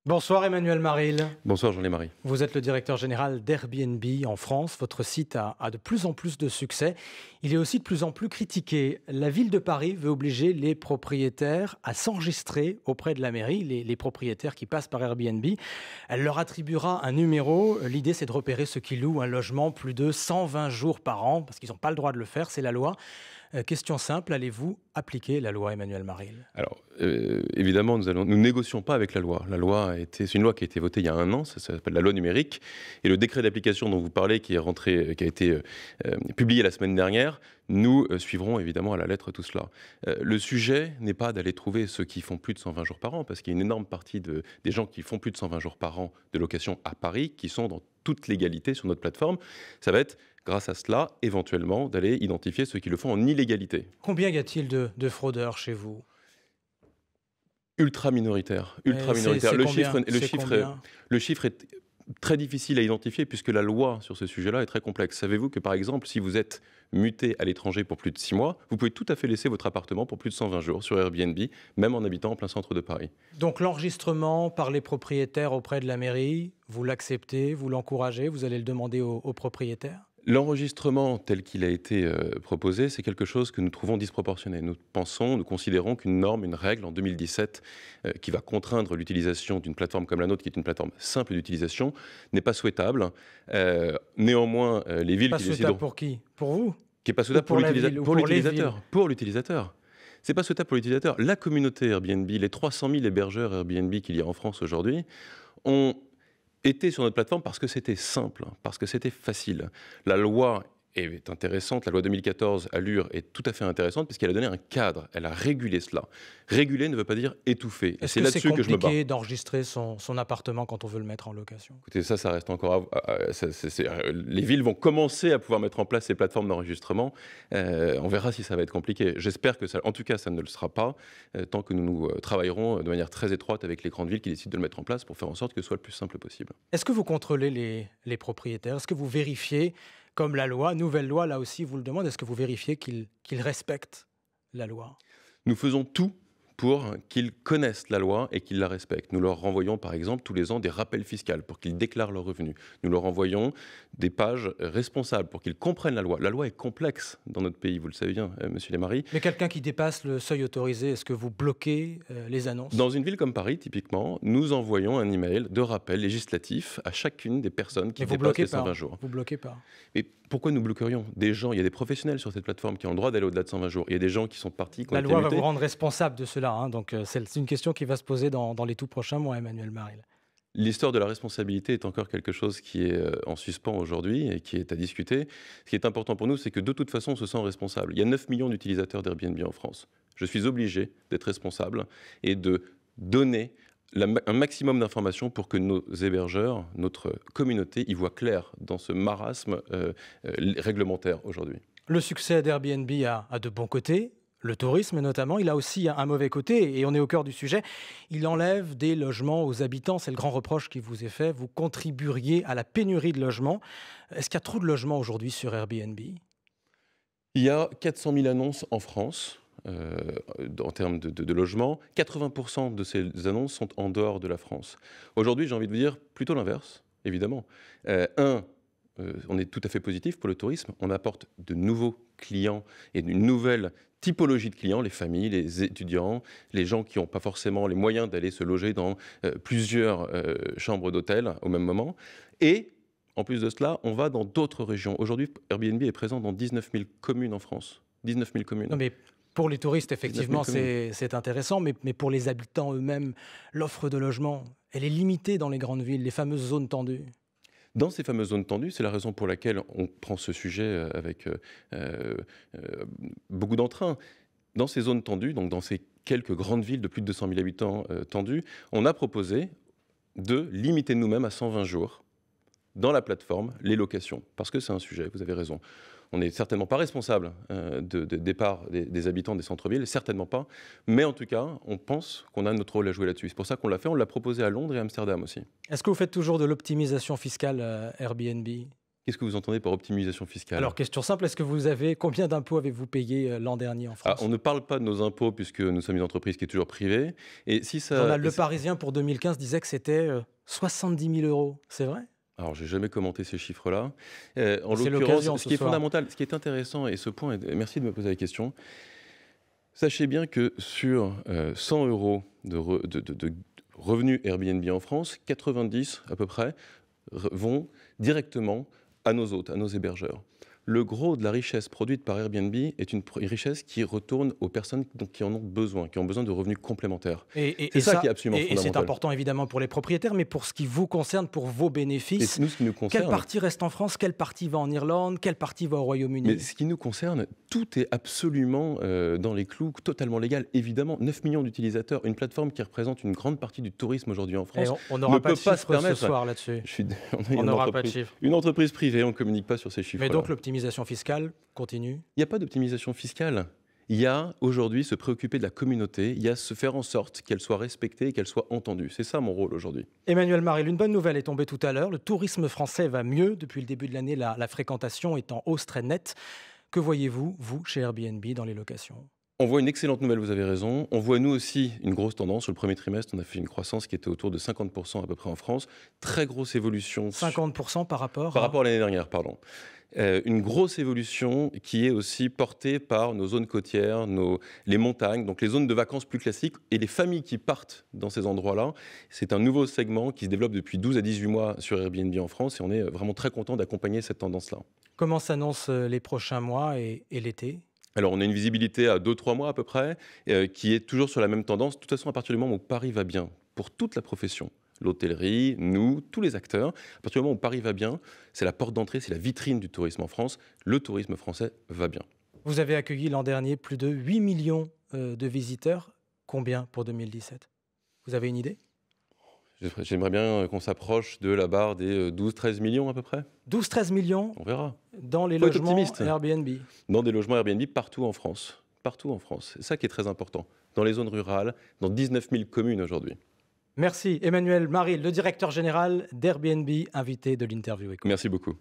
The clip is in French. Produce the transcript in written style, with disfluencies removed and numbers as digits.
Bonsoir Emmanuel Maril. Bonsoir Jean-Marie. Vous êtes le directeur général d'Airbnb en France. Votre site a de plus en plus de succès. Il est aussi de plus en plus critiqué. La ville de Paris veut obliger les propriétaires à s'enregistrer auprès de la mairie, les propriétaires qui passent par Airbnb. Elle leur attribuera un numéro. L'idée, c'est de repérer ceux qui louent un logement plus de 120 jours par an, parce qu'ils n'ont pas le droit de le faire, c'est la loi. Question simple, allez-vous appliquer la loi, Emmanuel Maril? Alors, évidemment, nous négocions pas avec la loi. C'est une loi qui a été votée il y a un an, ça s'appelle la loi numérique. Et le décret d'application dont vous parlez, qui a été publié la semaine dernière, nous suivrons évidemment à la lettre tout cela. Le sujet n'est pas d'aller trouver ceux qui font plus de 120 jours par an, parce qu'il y a une énorme partie des gens qui font plus de 120 jours par an de location à Paris, qui sont dans toute légalité sur notre plateforme. Ça va être, grâce à cela, éventuellement, d'aller identifier ceux qui le font en illégalité. Combien y a-t-il de fraudeurs chez vous? Ultra minoritaire. C'est combien? Le chiffre est très difficile à identifier puisque la loi sur ce sujet-là est très complexe. Savez-vous que, par exemple, si vous êtes muté à l'étranger pour plus de 6 mois, vous pouvez tout à fait laisser votre appartement pour plus de 120 jours sur Airbnb, même en habitant en plein centre de Paris. Donc l'enregistrement par les propriétaires auprès de la mairie, vous l'acceptez, vous l'encouragez, vous allez le demander aux propriétaires? L'enregistrement tel qu'il a été proposé, c'est quelque chose que nous trouvons disproportionné. Nous considérons qu'une norme, une règle en 2017 qui va contraindre l'utilisation d'une plateforme comme la nôtre, qui est une plateforme simple d'utilisation, n'est pas souhaitable. Néanmoins, les villes Pas qui souhaitable décident... pour qui? Pour vous? Qui n'est pas souhaitable pour la ville, ou pour pour les l'utilisateur. Pour l'utilisateur. C'est pas souhaitable pour l'utilisateur. La communauté Airbnb, les 300 000 hébergeurs Airbnb qu'il y a en France aujourd'hui, ont était sur notre plateforme parce que c'était simple, parce que c'était facile. La loi est intéressante, la loi 2014 Allure est tout à fait intéressante puisqu'elle a donné un cadre, elle a régulé cela. Réguler ne veut pas dire étouffer. Est-ce que c'est compliqué d'enregistrer son appartement quand on veut le mettre en location? Écoutez, ça reste encore... les villes vont commencer à pouvoir mettre en place ces plateformes d'enregistrement. On verra si ça va être compliqué. J'espère que en tout cas, ça ne le sera pas, tant que nous travaillerons de manière très étroite avec les grandes villes qui décident de le mettre en place pour faire en sorte que ce soit le plus simple possible. Est-ce que vous contrôlez les propriétaires? Est-ce que vous vérifiez, comme la loi, nouvelle loi, là aussi vous le demande, est-ce que vous vérifiez qu'ils respectent la loi? Nous faisons tout pour qu'ils connaissent la loi et qu'ils la respectent. Nous leur renvoyons par exemple tous les ans des rappels fiscaux pour qu'ils déclarent leurs revenus. Nous leur envoyons des pages responsables pour qu'ils comprennent la loi. La loi est complexe dans notre pays, vous le savez bien, monsieur Desmarais. Mais quelqu'un qui dépasse le seuil autorisé, est-ce que vous bloquez les annonces? Dans une ville comme Paris, typiquement, nous envoyons un email de rappel législatif à chacune des personnes qui dépassent les 120 jours. Vous bloquez pas. Mais pourquoi nous bloquerions? Il y a des professionnels sur cette plateforme qui ont le droit d'aller au-delà de 120 jours. Il y a des gens qui sont partis, La loi va vous rendre responsable de cela. Donc c'est une question qui va se poser dans les tout prochains mois, Emmanuel Maril. L'histoire de la responsabilité est encore quelque chose qui est en suspens aujourd'hui et qui est à discuter. Ce qui est important pour nous, c'est que de toute façon, on se sent responsable. Il y a 9 millions d'utilisateurs d'Airbnb en France. Je suis obligé d'être responsable et de donner un maximum d'informations pour que nos hébergeurs, notre communauté, y voient clair dans ce marasme réglementaire aujourd'hui. Le succès d'Airbnb a de bons côtés. Le tourisme notamment, il a aussi un mauvais côté et on est au cœur du sujet. Il enlève des logements aux habitants, c'est le grand reproche qui vous est fait. Vous contribueriez à la pénurie de logements. Est-ce qu'il y a trop de logements aujourd'hui sur Airbnb? Il y a 400 000 annonces en France. En termes de logement, 80% de ces annonces sont en dehors de la France. Aujourd'hui, j'ai envie de vous dire plutôt l'inverse, évidemment. On est tout à fait positif pour le tourisme. On apporte de nouveaux clients et une nouvelle typologie de clients, les familles, les étudiants, les gens qui n'ont pas forcément les moyens d'aller se loger dans plusieurs chambres d'hôtel au même moment. Et en plus de cela, on va dans d'autres régions. Aujourd'hui, Airbnb est présent dans 19 000 communes en France. 19 000 communes. Non, mais pour les touristes, effectivement, c'est intéressant, mais pour les habitants eux-mêmes, l'offre de logement, elle est limitée dans les grandes villes, les fameuses zones tendues. Dans ces fameuses zones tendues, c'est la raison pour laquelle on prend ce sujet avec beaucoup d'entrain. Dans ces zones tendues, donc dans ces quelques grandes villes de plus de 200 000 habitants tendues, on a proposé de limiter nous-mêmes à 120 jours dans la plateforme les locations, parce que c'est un sujet, vous avez raison. On n'est certainement pas responsable de départ des habitants des centres-villes, certainement pas. Mais en tout cas, on pense qu'on a notre rôle à jouer là-dessus. C'est pour ça qu'on l'a fait. On l'a proposé à Londres et à Amsterdam aussi. Est-ce que vous faites toujours de l'optimisation fiscale Airbnb? Qu'est-ce que vous entendez par optimisation fiscale? Alors, question simple, combien d'impôts avez-vous payé l'an dernier en France? On ne parle pas de nos impôts puisque nous sommes une entreprise qui est toujours privée. Et si Le journal Le Parisien pour 2015 disait que c'était 70 000 euros. C'est vrai? Alors, j'ai jamais commenté ces chiffres-là. En C'est l'occurrence, l'occasion ce qui est fondamental, ce qui est intéressant, et ce point, merci de me poser la question, sachez bien que sur 100 euros de revenus Airbnb en France, 90 à peu près vont directement à nos hôtes, à nos hébergeurs. Le gros de la richesse produite par Airbnb est une richesse qui retourne aux personnes qui en ont besoin, qui ont besoin de revenus complémentaires. C'est ça qui est absolument fondamental. Et c'est important évidemment pour les propriétaires, mais pour ce qui vous concerne, pour vos bénéfices, nous, ce qui nous concerne, quelle partie reste en France, quelle partie va en Irlande, quelle partie va au Royaume-Uni? Mais ce qui nous concerne, tout est absolument dans les clous, totalement légal. Évidemment, 9 millions d'utilisateurs, une plateforme qui représente une grande partie du tourisme aujourd'hui en France. On n'aura pas de chiffres ce soir là-dessus. On n'aura pas de chiffres. Une entreprise privée, on ne communique pas sur ces chiffres-là. Mais donc l'optimisation fiscale continue? Il n'y a pas d'optimisation fiscale. Il y a aujourd'hui se préoccuper de la communauté, il y a se faire en sorte qu'elle soit respectée et qu'elle soit entendue. C'est ça mon rôle aujourd'hui. Emmanuel Maril, une bonne nouvelle est tombée tout à l'heure. Le tourisme français va mieux. Depuis le début de l'année, la fréquentation est en hausse très nette. Que voyez-vous, vous, chez Airbnb, dans les locations? On voit une excellente nouvelle, vous avez raison. On voit nous aussi une grosse tendance. Sur le premier trimestre, on a fait une croissance qui était autour de 50% à peu près en France. Très grosse évolution. 50% par rapport à l'année dernière, pardon. Une grosse évolution qui est aussi portée par nos zones côtières, les montagnes, donc les zones de vacances plus classiques et les familles qui partent dans ces endroits-là. C'est un nouveau segment qui se développe depuis 12 à 18 mois sur Airbnb en France et on est vraiment très content d'accompagner cette tendance-là. Comment s'annoncent les prochains mois et l'été ? Alors, on a une visibilité à 2-3 mois à peu près, qui est toujours sur la même tendance. De toute façon, à partir du moment où Paris va bien, pour toute la profession, l'hôtellerie, nous, tous les acteurs, à partir du moment où Paris va bien, c'est la porte d'entrée, c'est la vitrine du tourisme en France. Le tourisme français va bien. Vous avez accueilli l'an dernier plus de 8 millions de visiteurs. Combien pour 2017 ? Vous avez une idée ? J'aimerais bien qu'on s'approche de la barre des 12-13 millions à peu près. 12-13 millions ? On verra. Dans les logements Airbnb ? Dans des logements Airbnb partout en France. Partout en France. C'est ça qui est très important. Dans les zones rurales, dans 19 000 communes aujourd'hui. Merci Emmanuel Maril, le directeur général d'Airbnb, invité de l'Interview Éco. Merci beaucoup.